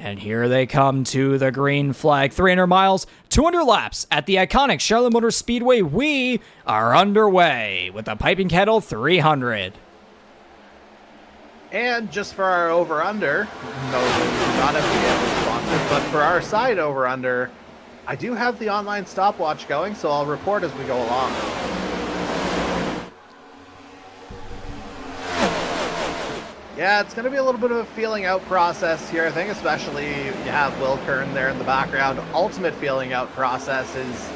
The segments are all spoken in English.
And here they come to the green flag. 300 miles, 200 laps at the iconic Charlotte Motor Speedway. We are underway with the Piping Kettle 300. And just for our over-under, no, not FBA sponsor, but for our side over-under, I do have the online stopwatch going, so I'll report as we go along. Yeah, it's going to be a little bit of a feeling out process here, I think, especially you have Will Kern there in the background. Ultimate feeling out process is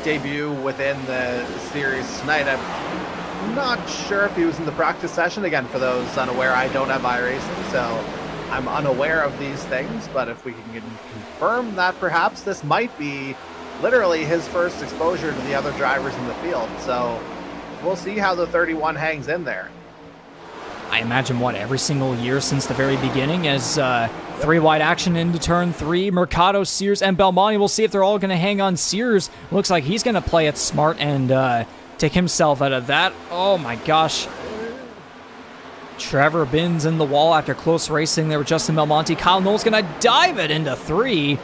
debut within the series tonight. I'm not sure if he was in the practice session. Again, for those unaware, I don't have iRacing, so I'm unaware of these things, but if we can confirm that perhaps this might be literally his first exposure to the other drivers in the field, so we'll see how the 31 hangs in there. I imagine, every single year since the very beginning, as three wide action into turn 3, Mercado, Sears, and Belmonte. We'll see if they're all going to hang on. Sears looks like he's going to play it smart and take himself out of that. Oh my gosh. Trevor Binns in the wall after close racing there with Justin Belmonte. Kyle Knowles going to dive it into 3.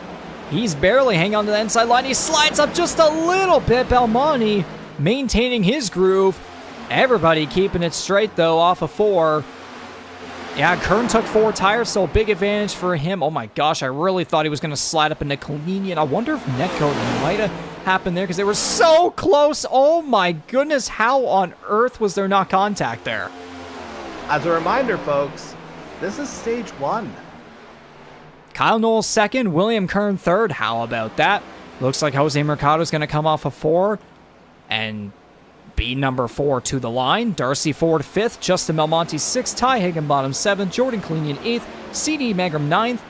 He's barely hanging on to the inside line. He slides up just a little bit. Belmonte maintaining his groove. Everybody keeping it straight, though, off of 4. Yeah, Kern took 4 tires, so big advantage for him. Oh, my gosh, I really thought he was going to slide up into Kalinian. I wonder if netcode might have happened there because they were so close. Oh, my goodness, how on earth was there not contact there? As a reminder, folks, this is stage 1. Kyle Knowles second, William Kern third. How about that? Looks like Jose Mercado is going to come off of 4 and be number 4 to the line. Darcy Ford 5th, Justin Belmonte 6th, Ty Higginbottom 7th, Jordan Kalinian 8th, CD Magram 9th.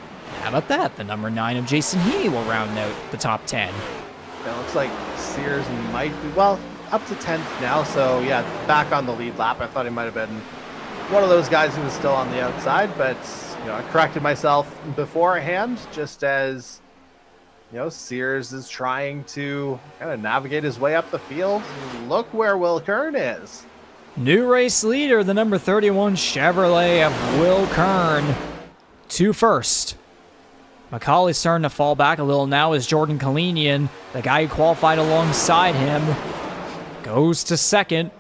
How about that? The number 9 of Jason Heaney will round out the top 10. It looks like Sears might be, well, up to 10th now, so yeah, back on the lead lap. I thought he might have been one of those guys who was still on the outside, but I corrected myself beforehand, just as Sears is trying to kind of navigate his way up the field. Look where Will Kern is. New race leader, the number 31 Chevrolet of Will Kern to first. McCauley's starting to fall back a little now as Jordan Kalinian, the guy who qualified alongside him, goes to second.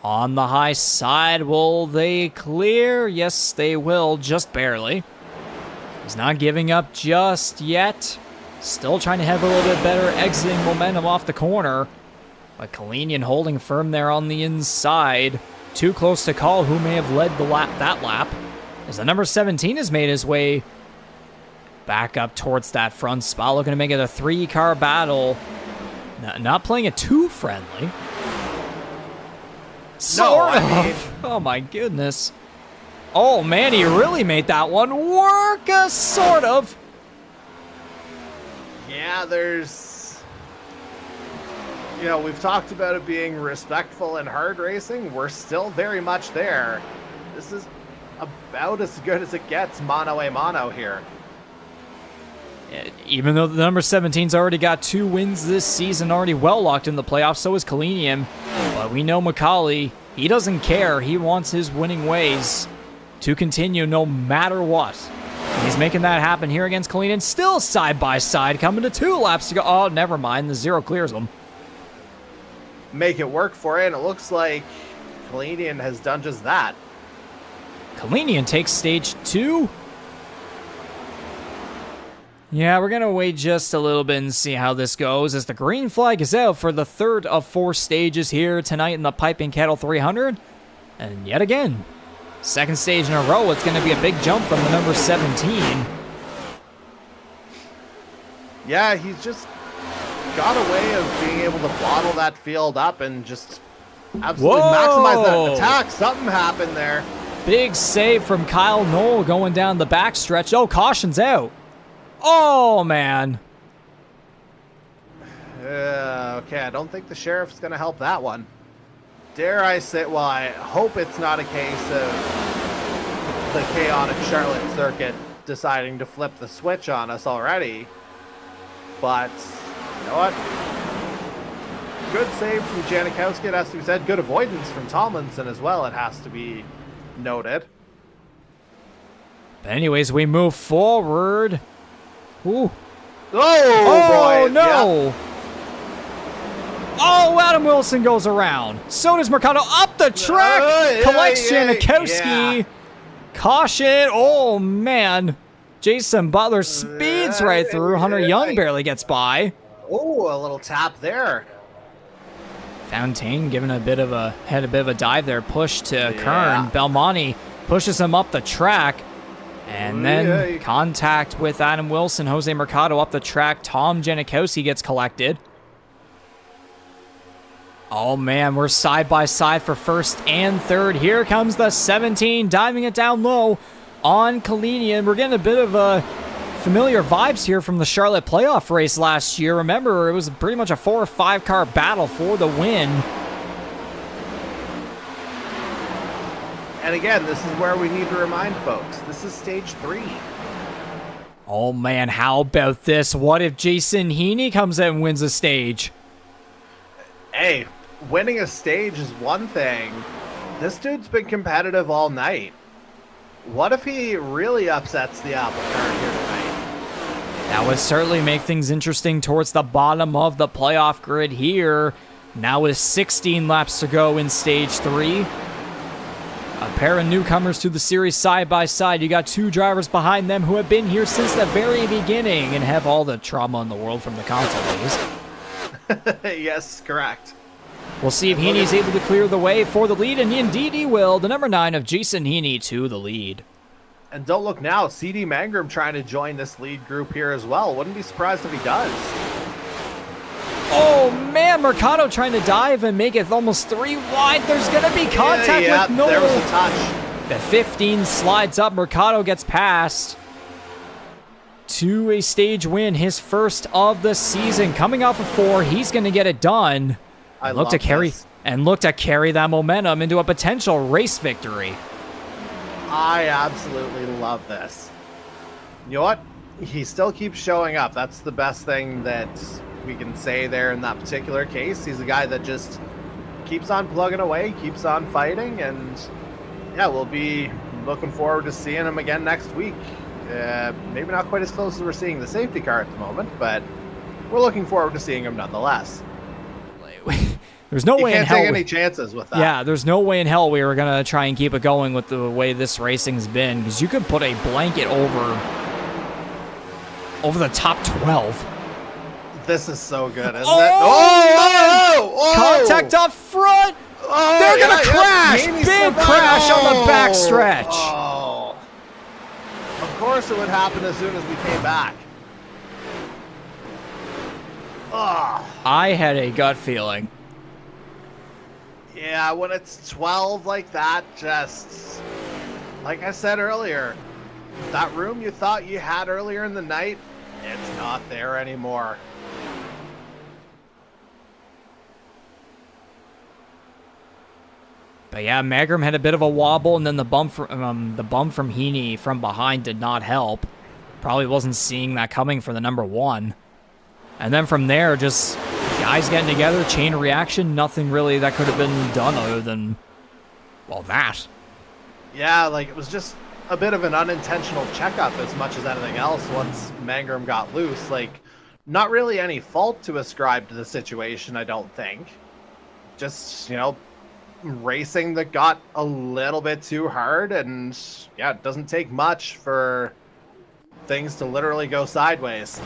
On the high side, will they clear? Yes, they will, just barely. He's not giving up just yet. Still trying to have a little bit better exiting momentum off the corner. But Kalinian holding firm there on the inside. Too close to call who may have led that lap. As the number 17 has made his way back up towards that front spot. Looking to make it a 3-car battle. Not playing it too friendly. Sort of. Oh my goodness. Oh man, he really made that one work. Sort of. Yeah, we've talked about it being respectful and hard racing. We're still very much there. This is about as good as it gets mano a mano here. Even though the number 17's already got 2 wins this season, already well locked in the playoffs, so is Kalinian. But we know McCauley, he doesn't care. He wants his winning ways to continue no matter what. He's making that happen here against Kalinian. Still side by side, coming to 2 laps to go. Oh, never mind. The 0 clears him. Make it work for you, and it looks like Kalinian has done just that. Kalinian takes stage 2. Yeah, we're going to wait just a little bit and see how this goes as the green flag is out for the 3rd of 4 stages here tonight in the Piping Kettle 300. And yet again, 2nd stage in a row, it's going to be a big jump from the number 17. Yeah, he's just got a way of being able to bottle that field up and just absolutely maximize that attack. Something happened there. Big save from Kyle Knoll going down the backstretch. Oh, caution's out. Oh, man. Okay, I don't think the sheriff's going to help that one. Dare I say, well, I hope it's not a case of the chaotic Charlotte circuit deciding to flip the switch on us already. But, you know what? Good save from Janikowski, it has to be said. Good avoidance from Tomlinson as well, it has to be noted. But anyways, we move forward. Ooh. Oh, boy. No. Yep. Oh, Adam Wilson goes around. So does Mercado up the track. Collects Janikowski. Yeah. Caution. Oh, man. Jason Butler speeds right through. Hunter Young barely gets by. Oh, a little tap there. Fontaine giving a bit of a dive there. Push to Kern. Belmonte pushes him up the track. And then contact with Adam Wilson. Jose Mercado up the track. Tom Janikowski gets collected. Oh, man, we're side by side for first and third. Here comes the 17, diving it down low on Kalinian. We're getting a bit of familiar vibes here from the Charlotte playoff race last year. Remember, it was pretty much a 4 or 5 car battle for the win. And again, this is where we need to remind folks, this is stage 3. Oh, man, how about this? What if Jason Heaney comes in and wins a stage? Hey, winning a stage is one thing. This dude's been competitive all night. What if he really upsets the apple cart here tonight? That would certainly make things interesting towards the bottom of the playoff grid here. Now with 16 laps to go in stage 3. A pair of newcomers to the series side by side. You got 2 drivers behind them who have been here since the very beginning and have all the trauma in the world from the console days. Yes, correct. We'll see if Heaney's able to clear the way for the lead, and indeed he will. The number 9 of Jason Heaney to the lead. And don't look now, CD Mangrum trying to join this lead group here as well. Wouldn't be surprised if he does. Oh, man, Mercado trying to dive and make it almost 3 wide. There's going to be contact with Noel. There was a touch. The 15 slides up. Mercado gets past to a stage win, his first of the season. Coming off of 4, he's going to get it done. Look to carry that momentum into a potential race victory. I absolutely love this. You know what? He still keeps showing up. That's the best thing that we can say there in that particular case. He's a guy that just keeps on plugging away, keeps on fighting, and yeah, we'll be looking forward to seeing him again next week. Maybe not quite as close as we're seeing the safety car at the moment, but we're looking forward to seeing him nonetheless. There's no way in hell. You can't take any chances with that. Yeah, there's no way in hell we were going to try and keep it going with the way this racing's been, because you could put a blanket over the top 12. This is so good, isn't it? Oh! Contact up front! They're going to crash! Big crash on the backstretch! Oh. Of course it would happen as soon as we came back. Oh. I had a gut feeling. Yeah, when it's 12 like that, just like I said earlier, that room you thought you had earlier in the night, it's not there anymore. But yeah, Mangrum had a bit of a wobble, and then the bump from Heaney from behind did not help. Probably wasn't seeing that coming for the number 1. And then from there, just guys getting together, chain reaction, nothing really that could have been done other than, well, that. Yeah, like it was just a bit of an unintentional checkup as much as anything else once Mangrum got loose. Like, not really any fault to ascribe to the situation, I don't think. Just, racing that got a little bit too hard, and yeah, it doesn't take much for things to literally go sideways.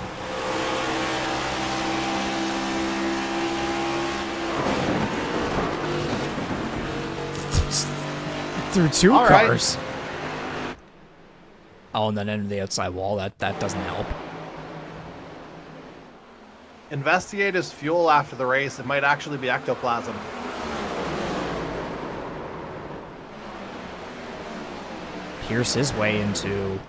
Through 2 All cars. Right. Oh, and then into the outside wall. That doesn't help. Investigate his fuel after the race. It might actually be ectoplasm. Pierce his way into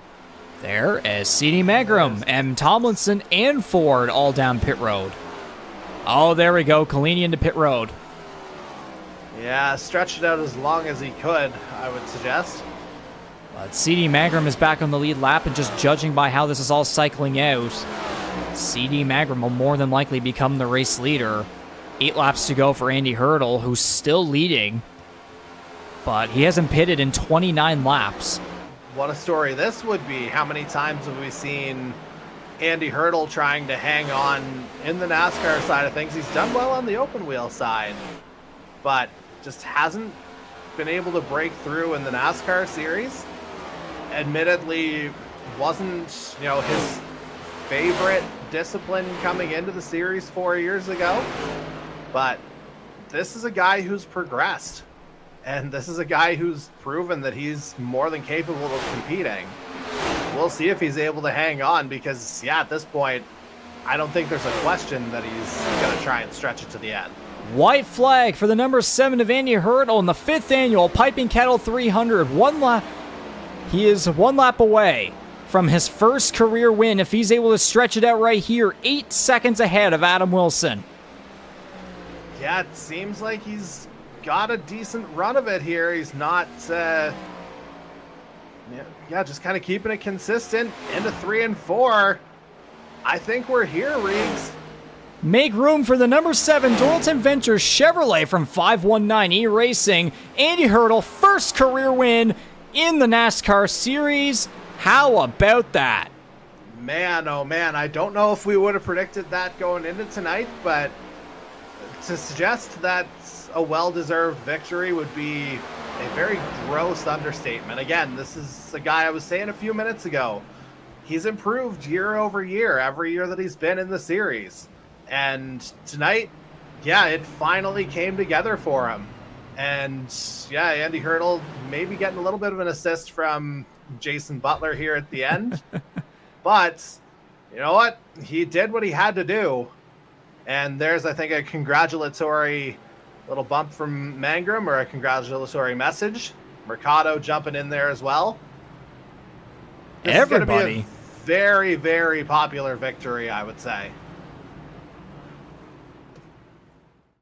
there as CD Mangrum, M. Tomlinson, and Ford all down pit road. Oh, there we go. Kalini into pit road. Yeah, stretched it out as long as he could, I would suggest. But CD Mangrum is back on the lead lap, and just judging by how this is all cycling out, CD Mangrum will more than likely become the race leader. 8 laps to go for Andy Hertel, who's still leading, but he hasn't pitted in 29 laps. what a story this would be. How many times have we seen Andy Hertel trying to hang on in the NASCAR side of things? He's done well on the open wheel side, but just hasn't been able to break through in the NASCAR series. Admittedly, wasn't, his favorite discipline coming into the series 4 years ago, but this is a guy who's progressed, and this is a guy who's proven that he's more than capable of competing. We'll see if he's able to hang on, because at this point, I don't think there's a question that he's going to try and stretch it to the end. White flag for the number 7 of Andy Hertel in the 5th annual Piping Kettle 300. He is 1 lap away from his first career win if he's able to stretch it out right here, 8 seconds ahead of Adam Wilson. Yeah, it seems like he's got a decent run of it here. He's not, just kind of keeping it consistent into 3 and 4. I think we're here, Reeves. Make room for the number 7 Doyleton Ventures Chevrolet from 519 E-Racing. Andy Hertel, first career win in the NASCAR Series. How about that? Man, oh man, I don't know if we would have predicted that going into tonight, but to suggest that a well-deserved victory would be a very gross understatement. Again, this is a guy I was saying a few minutes ago. He's improved year over year, every year that he's been in the series. And tonight, it finally came together for him. And Andy Hertel maybe getting a little bit of an assist from Jason Butler here at the end. But you know what? He did what he had to do. And there's, I think, a congratulatory little bump from Mangrum, or a congratulatory message. Mercado jumping in there as well. This Everybody. is going to be a very, very popular victory, I would say.